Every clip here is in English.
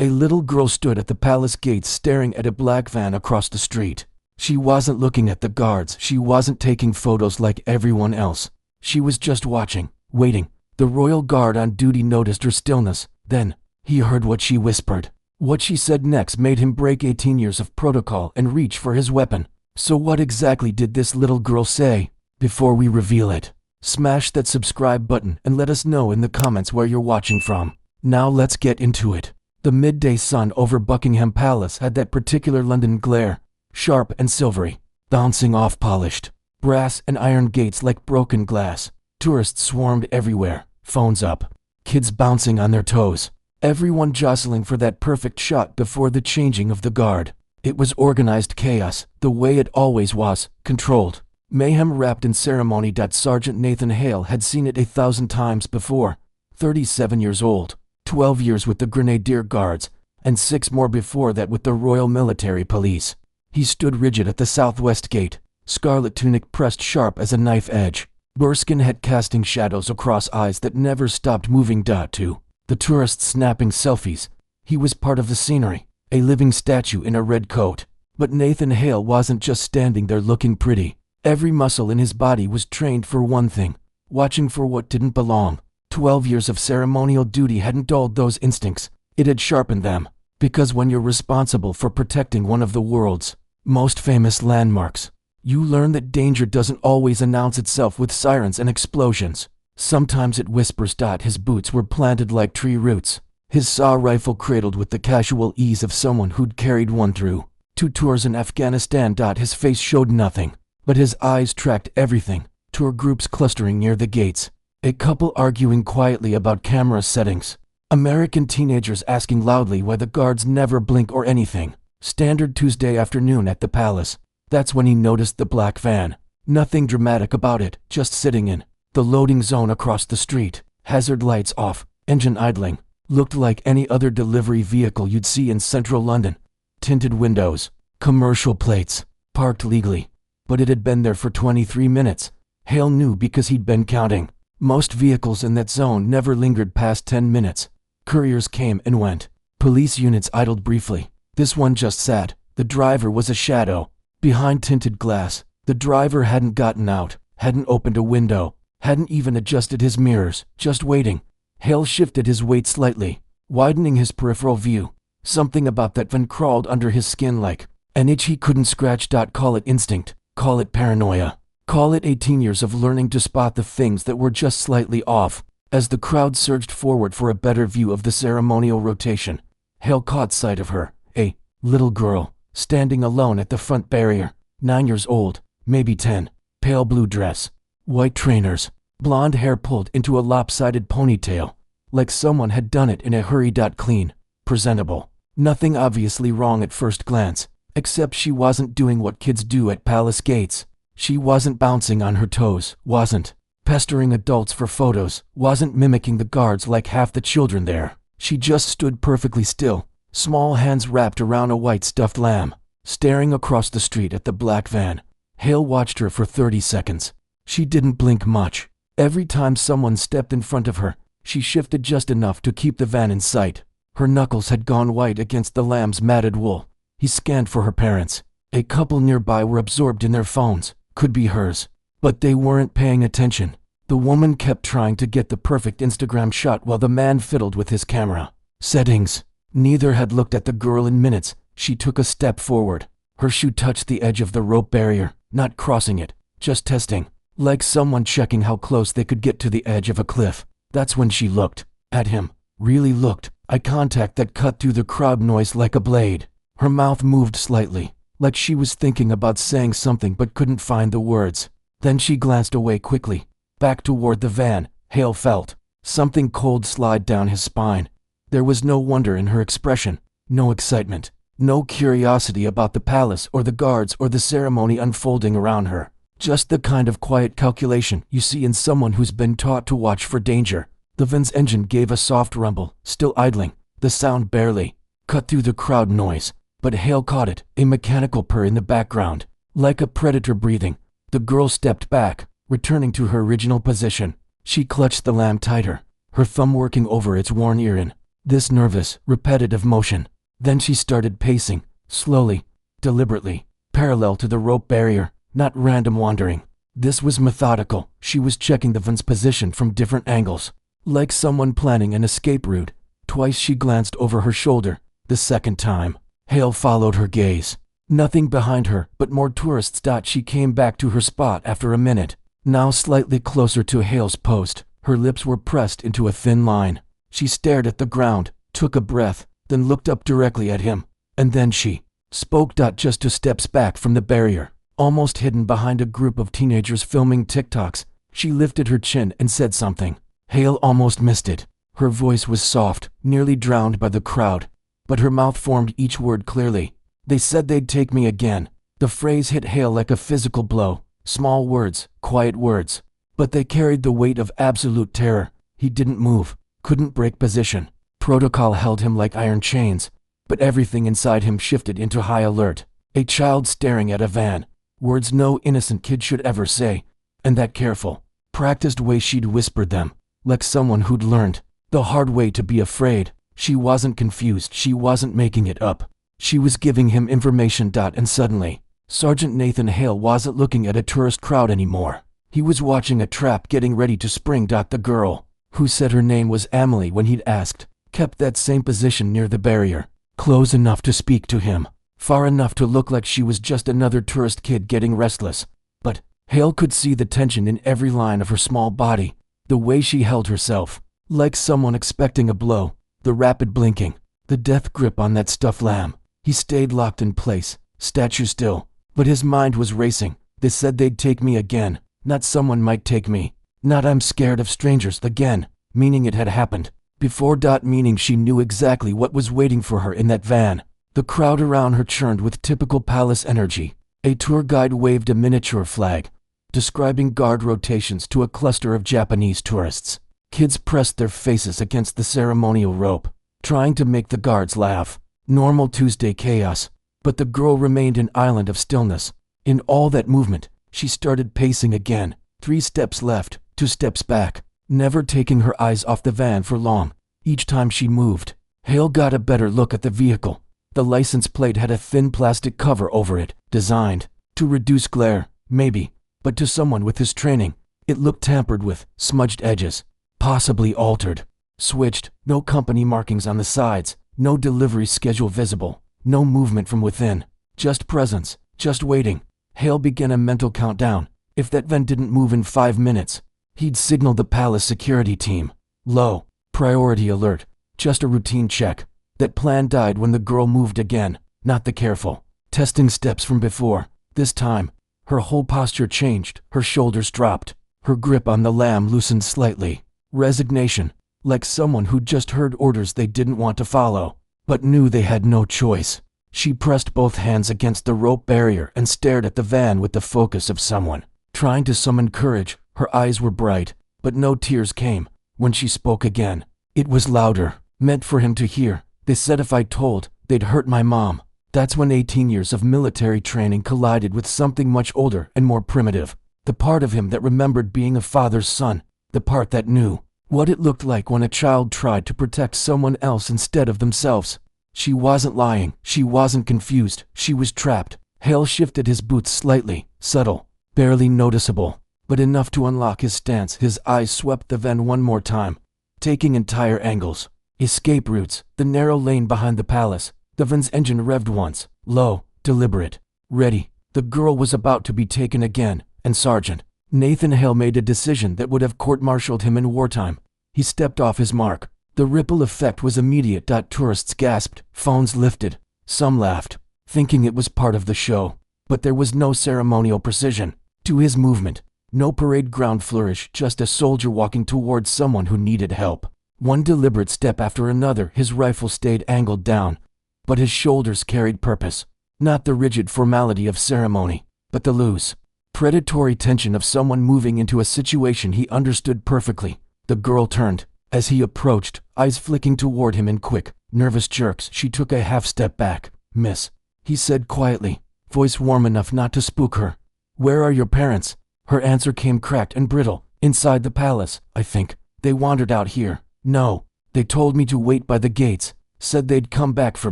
A little girl stood at the palace gates staring at a black van across the street. She wasn't looking at the guards, she wasn't taking photos like everyone else. She was just watching, waiting. The royal guard on duty noticed her stillness. Then, he heard what she whispered. What she said next made him break 18 years of protocol and reach for his weapon. So what exactly did this little girl say? Before we reveal it, smash that subscribe button and let us know in the comments where you're watching from. Now let's get into it. The midday sun over Buckingham Palace had that particular London glare, sharp and silvery, bouncing off polished brass and iron gates like broken glass. Tourists swarmed everywhere, phones up, kids bouncing on their toes, everyone jostling for that perfect shot before the changing of the guard. It was organized chaos, the way it always was, controlled. Mayhem wrapped in ceremony. Sergeant Nathan Hale had seen it 1,000 times before. 37 years old, 12 years with the Grenadier Guards, and 6 more before that with the Royal Military Police. He stood rigid at the southwest gate, scarlet tunic pressed sharp as a knife edge, burskin head casting shadows across eyes that never stopped moving. To the tourists snapping selfies, he was part of the scenery, a living statue in a red coat. But Nathan Hale wasn't just standing there looking pretty. Every muscle in his body was trained for one thing, watching for what didn't belong. 12 years of ceremonial duty hadn't dulled those instincts, it had sharpened them. Because when you're responsible for protecting one of the world's most famous landmarks, you learn that danger doesn't always announce itself with sirens and explosions. Sometimes it whispers. His boots were planted like tree roots, his saw rifle cradled with the casual ease of someone who'd carried one through 2 tours in Afghanistan. His face showed nothing, but his eyes tracked everything. Tour groups clustering near the gates, a couple arguing quietly about camera settings, American teenagers asking loudly why the guards never blink or anything. Standard Tuesday afternoon at the palace. That's when he noticed the black van. Nothing dramatic about it, just sitting in the loading zone across the street. Hazard lights off, engine idling. Looked like any other delivery vehicle you'd see in central London. Tinted windows, commercial plates, parked legally. But it had been there for 23 minutes. Hale knew because he'd been counting. Most vehicles in that zone never lingered past 10 minutes. Couriers came and went. Police units idled briefly. This one just sat. The driver was a shadow. Behind tinted glass, the driver hadn't gotten out, hadn't opened a window, hadn't even adjusted his mirrors, just waiting. Hale shifted his weight slightly, widening his peripheral view. Something about that van crawled under his skin like an itch he couldn't scratch. Call it instinct, call it paranoia, call it 18 years of learning to spot the things that were just slightly off. As the crowd surged forward for a better view of the ceremonial rotation, Hale caught sight of her, a little girl, standing alone at the front barrier, 9 years old, maybe 10, pale blue dress, white trainers, blonde hair pulled into a lopsided ponytail, like someone had done it in a hurry. Clean, presentable, nothing obviously wrong at first glance, except she wasn't doing what kids do at palace gates. She wasn't bouncing on her toes, wasn't pestering adults for photos, wasn't mimicking the guards like half the children there. She just stood perfectly still, small hands wrapped around a white stuffed lamb, staring across the street at the black van. Hale watched her for 30 seconds. She didn't blink much. Every time someone stepped in front of her, she shifted just enough to keep the van in sight. Her knuckles had gone white against the lamb's matted wool. He scanned for her parents. A couple nearby were absorbed in their phones, could be hers. But they weren't paying attention. The woman kept trying to get the perfect Instagram shot while the man fiddled with his camera settings. Neither had looked at the girl in minutes. She took a step forward. Her shoe touched the edge of the rope barrier, not crossing it, just testing, like someone checking how close they could get to the edge of a cliff. That's when she looked at him, really looked, eye contact that cut through the crowd noise like a blade. Her mouth moved slightly, like she was thinking about saying something but couldn't find the words. Then she glanced away quickly, back toward the van. Hale felt something cold slide down his spine. There was no wonder in her expression, no excitement, no curiosity about the palace or the guards or the ceremony unfolding around her. Just the kind of quiet calculation you see in someone who's been taught to watch for danger. The van's engine gave a soft rumble, still idling. The sound barely cut through the crowd noise, but Hale caught it, a mechanical purr in the background, like a predator breathing. The girl stepped back, returning to her original position. She clutched the lamb tighter, her thumb working over its worn ear-in. This nervous, repetitive motion. Then she started pacing, slowly, deliberately, parallel to the rope barrier, not random wandering. This was methodical. She was checking the van's position from different angles, like someone planning an escape route. Twice she glanced over her shoulder. The second time, Hale followed her gaze. Nothing behind her but more tourists. She came back to her spot after a minute, now slightly closer to Hale's post. Her lips were pressed into a thin line. She stared at the ground, took a breath, then looked up directly at him. And then she spoke. Just 2 steps back from the barrier, almost hidden behind a group of teenagers filming TikToks, she lifted her chin and said something. Hale almost missed it. Her voice was soft, nearly drowned by the crowd, but her mouth formed each word clearly. They said they'd take me again. The phrase hit Hale like a physical blow. Small words, quiet words, but they carried the weight of absolute terror. He didn't move, couldn't break position. Protocol held him like iron chains, but everything inside him shifted into high alert. A child staring at a van. Words no innocent kid should ever say, and that careful, practiced way she'd whispered them, like someone who'd learned the hard way to be afraid. She wasn't confused, she wasn't making it up. She was giving him information. And suddenly, Sergeant Nathan Hale wasn't looking at a tourist crowd anymore. He was watching a trap getting ready to spring. The girl, who said her name was Emily when he'd asked, kept that same position near the barrier, close enough to speak to him, far enough to look like she was just another tourist kid getting restless. But Hale could see the tension in every line of her small body, the way she held herself, like someone expecting a blow, the rapid blinking, the death grip on that stuffed lamb. He stayed locked in place, statue still, but his mind was racing. They said they'd take me again, not someone might take me, not I'm scared of strangers again, meaning it had happened before. Meaning she knew exactly what was waiting for her in that van. The crowd around her churned with typical palace energy. A tour guide waved a miniature flag, describing guard rotations to a cluster of Japanese tourists. Kids pressed their faces against the ceremonial rope, trying to make the guards laugh. Normal Tuesday chaos, but the girl remained an island of stillness. In all that movement, she started pacing again. 3 steps left, 2 steps back, never taking her eyes off the van for long. Each time she moved, Hale got a better look at the vehicle. The license plate had a thin plastic cover over it, designed to reduce glare, maybe, but to someone with his training, it looked tampered with, smudged edges, possibly altered, switched. No company markings on the sides, no delivery schedule visible, no movement from within, just presence, just waiting. Hale began a mental countdown. If that van didn't move in 5 minutes, he'd signal the palace security team. Low priority alert, just a routine check. That plan died when the girl moved again, not the careful, testing steps from before. This time, her whole posture changed, her shoulders dropped, her grip on the lamb loosened slightly. Resignation, like someone who'd just heard orders they didn't want to follow, but knew they had no choice. She pressed both hands against the rope barrier and stared at the van with the focus of someone trying to summon courage. Her eyes were bright, but no tears came. When she spoke again, it was louder, meant for him to hear. They said if I told, they'd hurt my mom. That's when 18 years of military training collided with something much older and more primitive. The part of him that remembered being a father's son, the part that knew what it looked like when a child tried to protect someone else instead of themselves. She wasn't lying, she wasn't confused, she was trapped. Hale shifted his boots slightly, subtle, barely noticeable, but enough to unlock his stance. His eyes swept the van one more time, taking entire angles. Escape routes, the narrow lane behind the palace. The van's engine revved once, low, deliberate, ready. The girl was about to be taken again, and Sergeant Nathan Hale made a decision that would have court-martialed him in wartime. He stepped off his mark. The ripple effect was immediate. Tourists gasped, phones lifted. Some laughed, thinking it was part of the show. But there was no ceremonial precision to his movement. No parade ground flourish, just a soldier walking towards someone who needed help. One deliberate step after another, his rifle stayed angled down, but his shoulders carried purpose. Not the rigid formality of ceremony, but the loose, predatory tension of someone moving into a situation he understood perfectly. The girl turned. As he approached, eyes flicking toward him in quick, nervous jerks. She took a half step back. "Miss," he said quietly, voice warm enough not to spook her. "Where are your parents?" Her answer came cracked and brittle. "Inside the palace, I think. They wandered out here." "No." They told me to wait by the gates, said they'd come back for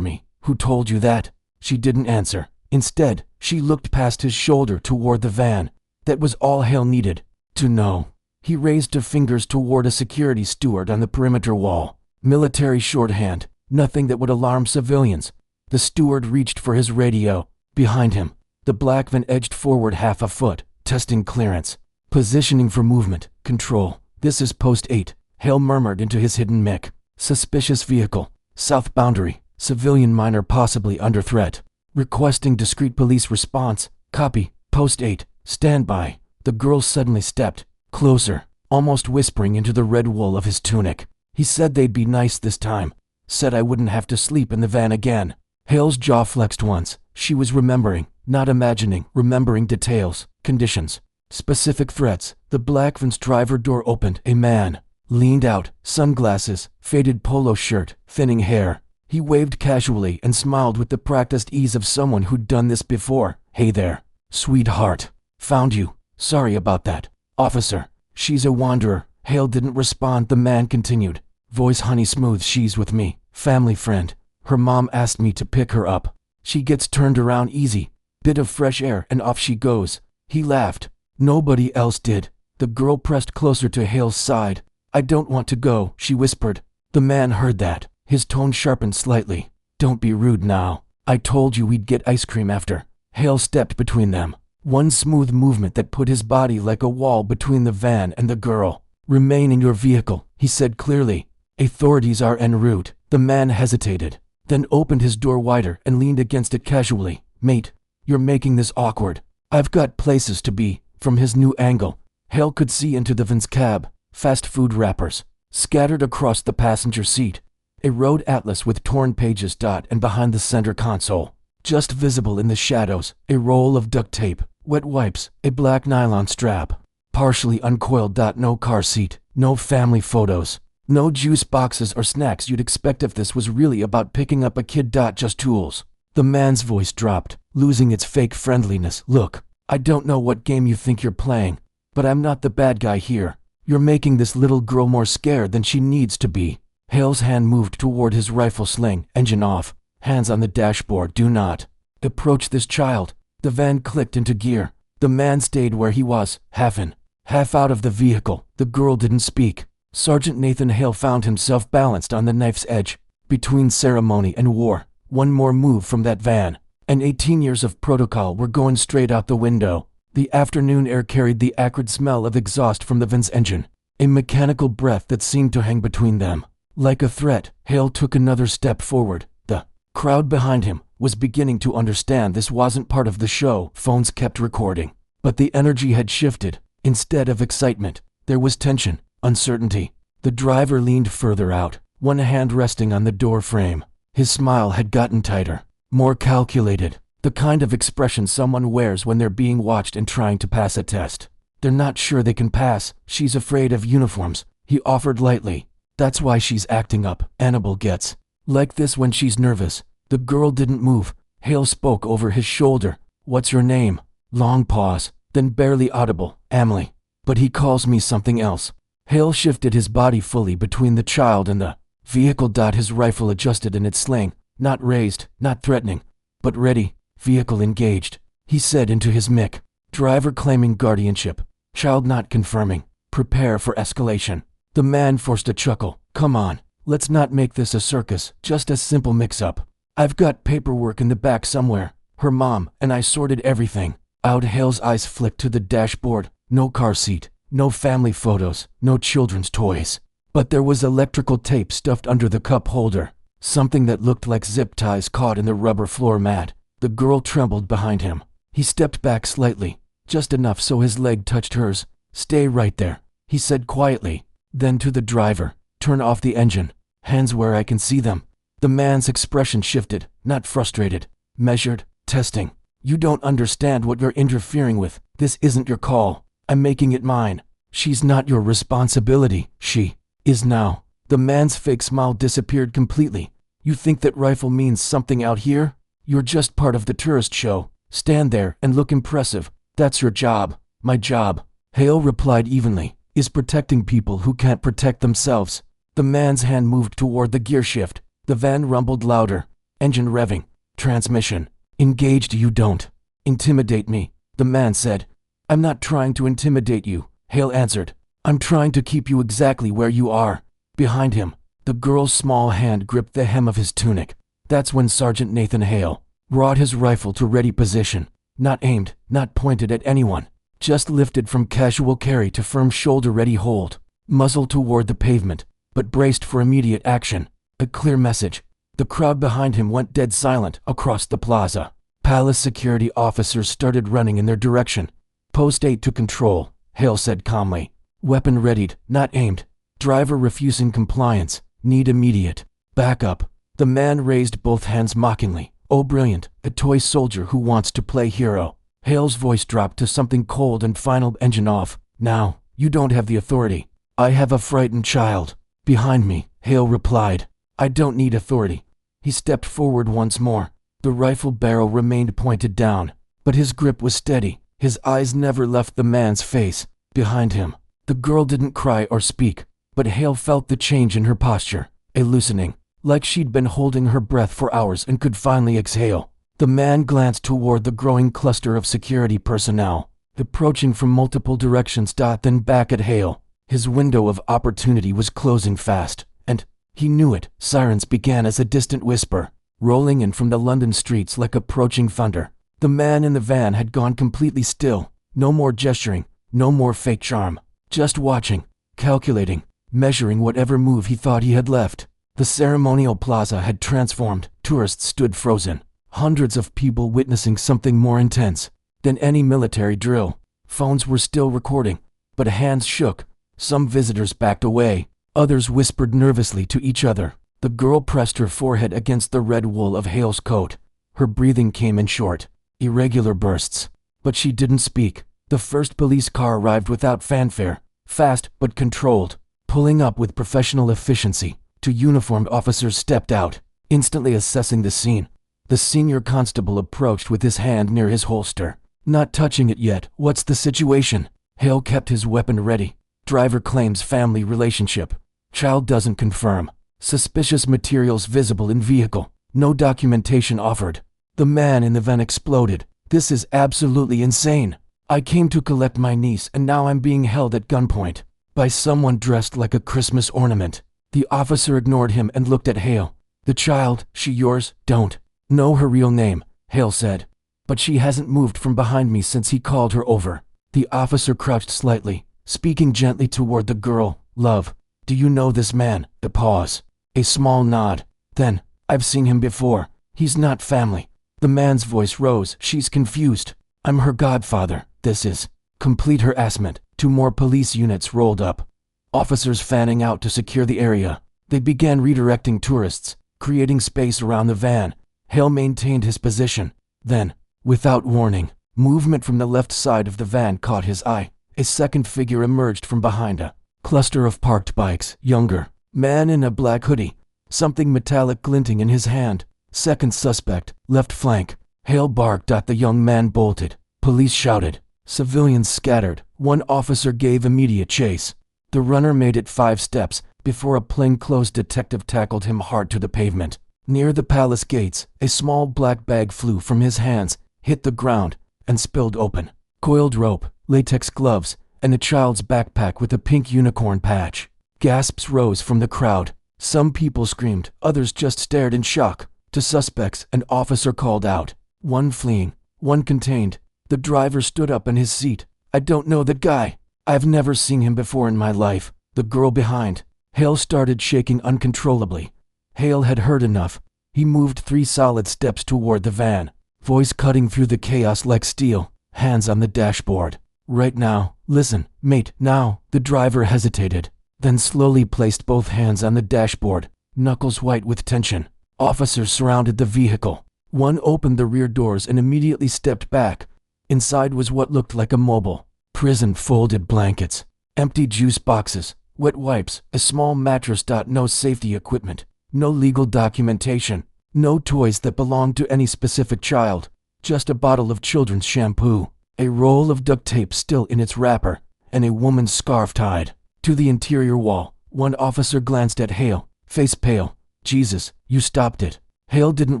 me. Who told you that? She didn't answer. Instead, she looked past his shoulder toward the van. That was all Hale needed to know. He raised her fingers toward a security steward on the perimeter wall. Military shorthand, nothing that would alarm civilians. The steward reached for his radio. Behind him, the black van edged forward half a foot, testing clearance. Positioning for movement, control. This is post 8, Hale murmured into his hidden mic. Suspicious vehicle, south boundary, civilian minor possibly under threat. Requesting discreet police response. Copy, post 8, stand by. The girl suddenly stepped closer, almost whispering into the red wool of his tunic. He said they'd be nice this time. Said I wouldn't have to sleep in the van again. Hale's jaw flexed once. She was remembering, not imagining, remembering details, conditions, specific threats. The black van's driver door opened. A man leaned out, sunglasses, faded polo shirt, thinning hair. He waved casually and smiled with the practiced ease of someone who'd done this before. Hey there, sweetheart. Found you. Sorry about that, officer. She's a wanderer. Hale didn't respond. The man continued. Voice honey smooth. She's with me. Family friend. Her mom asked me to pick her up. She gets turned around easy. Bit of fresh air and off she goes. He laughed. Nobody else did. The girl pressed closer to Hale's side. I don't want to go, she whispered. The man heard that. His tone sharpened slightly. Don't be rude now. I told you we'd get ice cream after. Hale stepped between them. One smooth movement that put his body like a wall between the van and the girl. Remain in your vehicle, he said clearly. Authorities are en route. The man hesitated, then opened his door wider and leaned against it casually. Mate, you're making this awkward. I've got places to be. From his new angle, Hale could see into the van's cab. Fast food wrappers scattered across the passenger seat. A road atlas with torn pages. And behind the center console, just visible in the shadows, a roll of duct tape, wet wipes, a black nylon strap, partially uncoiled. No car seat, no family photos, no juice boxes or snacks you'd expect if this was really about picking up a kid. Just tools. The man's voice dropped, losing its fake friendliness. Look, I don't know what game you think you're playing, but I'm not the bad guy here. You're making this little girl more scared than she needs to be. Hale's hand moved toward his rifle sling, engine off, hands on the dashboard. Do not approach this child. The van clicked into gear. The man stayed where he was, half in, half out of the vehicle. The girl didn't speak. Sergeant Nathan Hale found himself balanced on the knife's edge, between ceremony and war. One more move from that van, and 18 years of protocol were going straight out the window. The afternoon air carried the acrid smell of exhaust from the van's engine, a mechanical breath that seemed to hang between them. Like a threat, Hale took another step forward. The crowd behind him was beginning to understand this wasn't part of the show. Phones kept recording, but the energy had shifted. Instead of excitement, there was tension, uncertainty. The driver leaned further out, one hand resting on the door frame. His smile had gotten tighter, more calculated, the kind of expression someone wears when they're being watched and trying to pass a test. They're not sure they can pass. She's afraid of uniforms, he offered lightly. That's why she's acting up. Annabelle gets like this when she's nervous. The girl didn't move. Hale spoke over his shoulder. What's your name? Long pause, then barely audible. Emily. But he calls me something else. Hale shifted his body fully between the child and the vehicle. His rifle adjusted in its sling, not raised, not threatening, but ready. Vehicle engaged, he said into his mic. Driver claiming guardianship. Child not confirming. Prepare for escalation. The man forced a chuckle. Come on, let's not make this a circus, just a simple mix-up. I've got paperwork in the back somewhere. Her mom and I sorted everything out. Hale's eyes flicked to the dashboard. No car seat, no family photos, no children's toys. But there was electrical tape stuffed under the cup holder, something that looked like zip ties caught in the rubber floor mat. The girl trembled behind him. He stepped back slightly, just enough so his leg touched hers. Stay right there, he said quietly. Then to the driver, turn off the engine. Hands where I can see them. The man's expression shifted, not frustrated, measured, testing. You don't understand what you're interfering with. This isn't your call. I'm making it mine. She's not your responsibility. She is now. The man's fake smile disappeared completely. You think that rifle means something out here? You're just part of the tourist show. Stand there and look impressive. That's your job. My job, Hale replied evenly, is protecting people who can't protect themselves. The man's hand moved toward the gear shift. The van rumbled louder. Engine revving. Transmission. Engaged. You don't intimidate me, the man said. I'm not trying to intimidate you, Hale answered. I'm trying to keep you exactly where you are. Behind him, the girl's small hand gripped the hem of his tunic. That's when Sergeant Nathan Hale brought his rifle to ready position. Not aimed, not pointed at anyone. Just lifted from casual carry to firm shoulder-ready hold. Muzzle toward the pavement, but braced for immediate action. A clear message. The crowd behind him went dead silent across the plaza. Palace security officers started running in their direction. Post 8 to control, Hale said calmly. Weapon readied, not aimed. Driver refusing compliance. Need immediate backup. The man raised both hands mockingly. Oh, brilliant, a toy soldier who wants to play hero. Hale's voice dropped to something cold and final. Engine off. Now, you don't have the authority. I have a frightened child. Behind me, Hale replied. I don't need authority. He stepped forward once more. The rifle barrel remained pointed down, but his grip was steady. His eyes never left the man's face. Behind him, the girl didn't cry or speak, but Hale felt the change in her posture, a loosening, like she'd been holding her breath for hours and could finally exhale. The man glanced toward the growing cluster of security personnel, approaching from multiple directions. Then back at Hale. His window of opportunity was closing fast, and he knew it. Sirens began as a distant whisper, rolling in from the London streets like approaching thunder. The man in the van had gone completely still. No more gesturing, no more fake charm. Just watching, calculating, measuring whatever move he thought he had left. The ceremonial plaza had transformed. Tourists stood frozen. Hundreds of people witnessing something more intense than any military drill. Phones were still recording, but hands shook. Some visitors backed away. Others whispered nervously to each other. The girl pressed her forehead against the red wool of Hale's coat. Her breathing came in short, irregular bursts. But she didn't speak. The first police car arrived without fanfare, fast but controlled. Pulling up with professional efficiency, two uniformed officers stepped out, instantly assessing the scene. The senior constable approached with his hand near his holster. Not touching it yet. What's the situation? Hale kept his weapon ready. Driver claims family relationship. Child doesn't confirm. Suspicious materials visible in vehicle. No documentation offered. The man in the van exploded. This is absolutely insane. I came to collect my niece and now I'm being held at gunpoint by someone dressed like a Christmas ornament. The officer ignored him and looked at Hale. The child, she yours? Don't know her real name, Hale said. But she hasn't moved from behind me since he called her over. The officer crouched slightly, speaking gently toward the girl. Love, do you know this man? A pause. A small nod. Then, I've seen him before. He's not family. The man's voice rose. She's confused. I'm her godfather. This is complete harassment. 2 more police units rolled up. Officers fanning out to secure the area. They began redirecting tourists, creating space around the van. Hale maintained his position. Then, without warning, movement from the left side of the van caught his eye. A second figure emerged from behind a cluster of parked bikes. Younger man in a black hoodie, something metallic glinting in his hand. Second suspect, left flank. Hale barked. The young man bolted. Police shouted. Civilians scattered. One officer gave immediate chase. The runner made it 5 steps before a plainclothes detective tackled him hard to the pavement. Near the palace gates, a small black bag flew from his hands, hit the ground, and spilled open. Coiled rope, latex gloves, and a child's backpack with a pink unicorn patch. Gasps rose from the crowd. Some people screamed, others just stared in shock. To suspects, an officer called out. One fleeing, one contained. The driver stood up in his seat. I don't know that guy. I've never seen him before in my life. The girl behind. Hale started shaking uncontrollably. Hale had heard enough. He moved 3 solid steps toward the van, voice cutting through the chaos like steel, hands on the dashboard. Right now, listen, mate, now. The driver hesitated, then slowly placed both hands on the dashboard, knuckles white with tension. Officers surrounded the vehicle. One opened the rear doors and immediately stepped back. Inside was what looked like a mobile prison. Folded blankets, empty juice boxes, wet wipes, a small mattress. No safety equipment, no legal documentation, no toys that belonged to any specific child, just a bottle of children's shampoo, a roll of duct tape still in its wrapper, and a woman's scarf tied to the interior wall. One officer glanced at Hale, face pale. Jesus, you stopped it. Hale didn't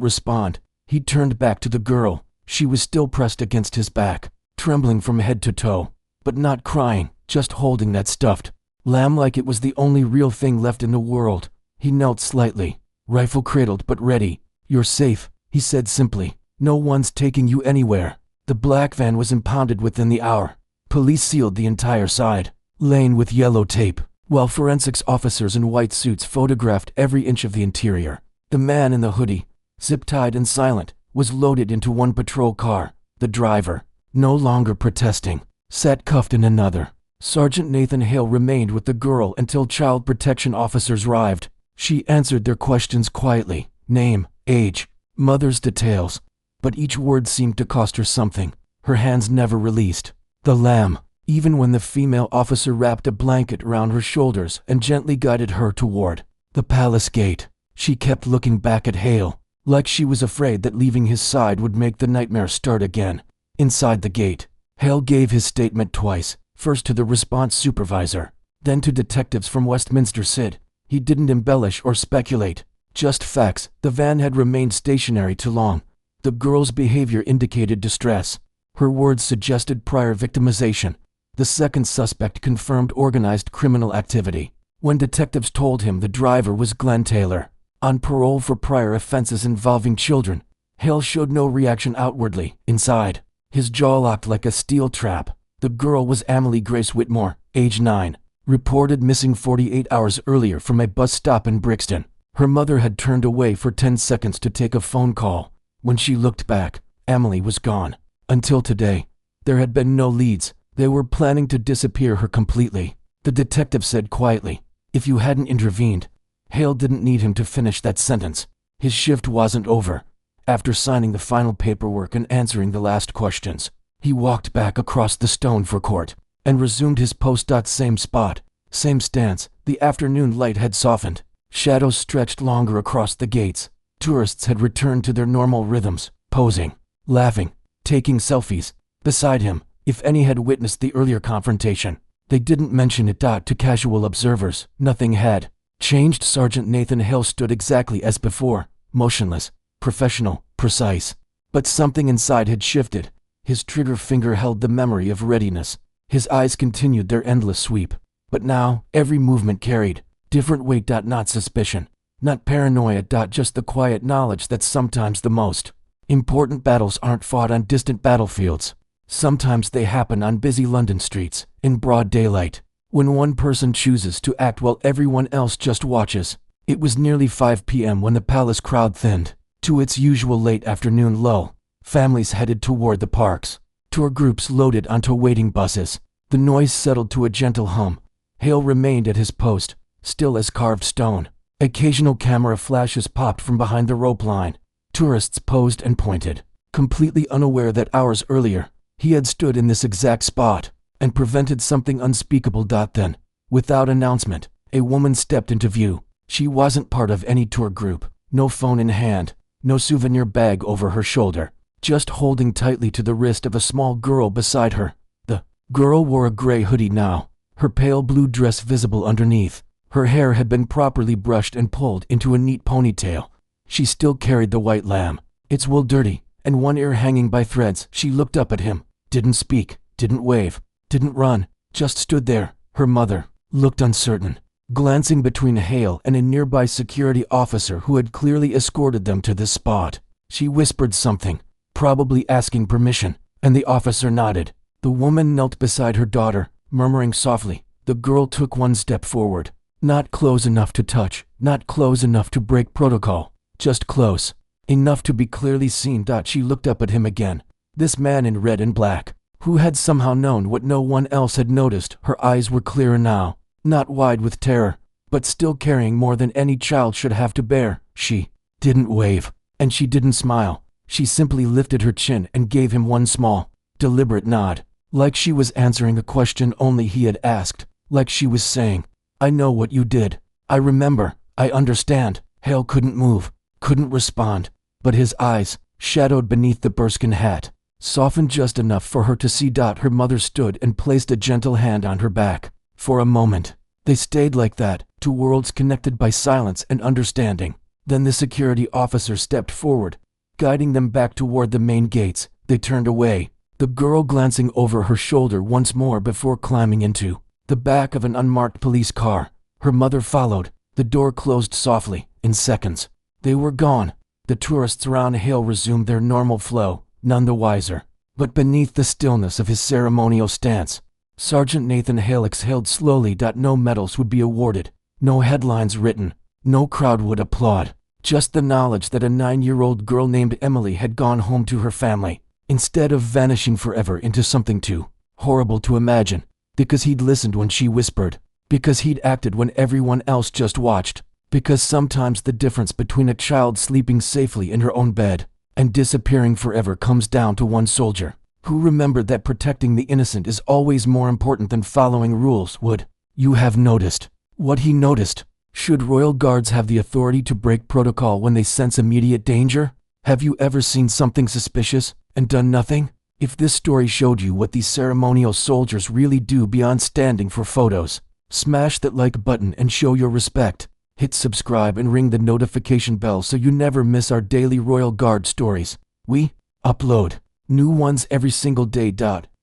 respond. He turned back to the girl. She was still pressed against his back, trembling from head to toe, but not crying, just holding that stuffed lamb like it was the only real thing left in the world. He knelt slightly, rifle cradled but ready. You're safe, he said simply. No one's taking you anywhere. The black van was impounded within the hour. Police sealed the entire side lane with yellow tape, while forensics officers in white suits photographed every inch of the interior. The man in the hoodie, zip-tied and silent, was loaded into one patrol car. The driver, no longer protesting, sat cuffed in another. Sergeant Nathan Hale remained with the girl until child protection officers arrived. She answered their questions quietly, name, age, mother's details, but each word seemed to cost her something. Her hands never released the lamb, even when the female officer wrapped a blanket around her shoulders and gently guided her toward the palace gate. She kept looking back at Hale, like she was afraid that leaving his side would make the nightmare start again. Inside the gate, Hale gave his statement twice, first to the response supervisor, then to detectives from Westminster CID. He didn't embellish or speculate, just facts. The van had remained stationary too long. The girl's behavior indicated distress. Her words suggested prior victimization. The second suspect confirmed organized criminal activity. When detectives told him the driver was Glenn Taylor, on parole for prior offenses involving children, Hale showed no reaction outwardly. Inside, his jaw locked like a steel trap. The girl was Amelie Grace Whitmore, age 9, reported missing 48 hours earlier from a bus stop in Brixton. Her mother had turned away for 10 seconds to take a phone call. When she looked back, Amelie was gone. Until today, there had been no leads. They were planning to disappear her completely. The detective said quietly, if you hadn't intervened. Hale didn't need him to finish that sentence. His shift wasn't over. After signing the final paperwork and answering the last questions, he walked back across the stone for court and resumed his post. Same spot, same stance. The afternoon light had softened. Shadows stretched longer across the gates. Tourists had returned to their normal rhythms, posing, laughing, taking selfies. Beside him, if any had witnessed the earlier confrontation, they didn't mention it. To casual observers, nothing had changed. Sergeant Nathan Hale stood exactly as before, motionless, professional, precise. But something inside had shifted. His trigger finger held the memory of readiness. His eyes continued their endless sweep. But now, every movement carried different weight. Not suspicion, not paranoia. Just the quiet knowledge that sometimes the most important battles aren't fought on distant battlefields. Sometimes they happen on busy London streets, in broad daylight, when one person chooses to act while everyone else just watches. It was nearly 5 p.m. when the palace crowd thinned to its usual late afternoon lull. Families headed toward the parks. Tour groups loaded onto waiting buses. The noise settled to a gentle hum. Hale remained at his post, still as carved stone. Occasional camera flashes popped from behind the rope line. Tourists posed and pointed, completely unaware that hours earlier, he had stood in this exact spot and prevented something unspeakable. Then, without announcement, a woman stepped into view. She wasn't part of any tour group. No phone in hand, no souvenir bag over her shoulder, just holding tightly to the wrist of a small girl beside her. The girl wore a gray hoodie now, her pale blue dress visible underneath. Her hair had been properly brushed and pulled into a neat ponytail. She still carried the white lamb, its wool dirty, and one ear hanging by threads. She looked up at him, didn't speak, didn't wave, didn't run, just stood there. Her mother looked uncertain, glancing between Hale and a nearby security officer who had clearly escorted them to this spot. She whispered something, probably asking permission, and the officer nodded. The woman knelt beside her daughter, murmuring softly. The girl took one step forward, not close enough to touch, not close enough to break protocol, just close enough to be clearly seen. She looked up at him again, this man in red and black, who had somehow known what no one else had noticed. Her eyes were clearer now, not wide with terror, but still carrying more than any child should have to bear. She didn't wave, and she didn't smile. She simply lifted her chin and gave him one small, deliberate nod, like she was answering a question only he had asked, like she was saying, I know what you did. I remember. I understand. Hale couldn't move, couldn't respond, but his eyes, shadowed beneath the bearskin hat, softened just enough for her to see. Her mother stood and placed a gentle hand on her back. For a moment, They stayed like that, two worlds connected by silence and understanding. Then the security officer stepped forward, guiding them back toward the main gates. They turned away, the girl glancing over her shoulder once more before climbing into the back of an unmarked police car. Her mother followed. The door closed softly. In seconds, they were gone. The tourists around Hale resumed their normal flow, none the wiser. But beneath the stillness of his ceremonial stance, Sergeant Nathan Hale exhaled slowly. No medals would be awarded, no headlines written, no crowd would applaud. Just the knowledge that a 9-year-old girl named Emily had gone home to her family, instead of vanishing forever into something too horrible to imagine. Because he'd listened when she whispered, because he'd acted when everyone else just watched, because sometimes the difference between a child sleeping safely in her own bed and disappearing forever comes down to one soldier who remembered that protecting the innocent is always more important than following rules. Would you have noticed what he noticed? Should royal guards have the authority to break protocol when they sense immediate danger? Have you ever seen something suspicious and done nothing? If this story showed you what these ceremonial soldiers really do beyond standing for photos, smash that like button and show your respect. Hit subscribe and ring the notification bell so you never miss our daily Royal Guard stories. We upload new ones every single day.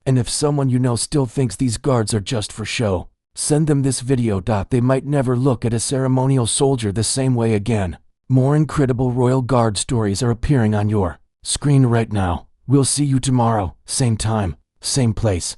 And if someone you know still thinks these guards are just for show, send them this video. They might never look at a ceremonial soldier the same way again. More incredible Royal Guard stories are appearing on your screen right now. We'll see you tomorrow, same time, same place.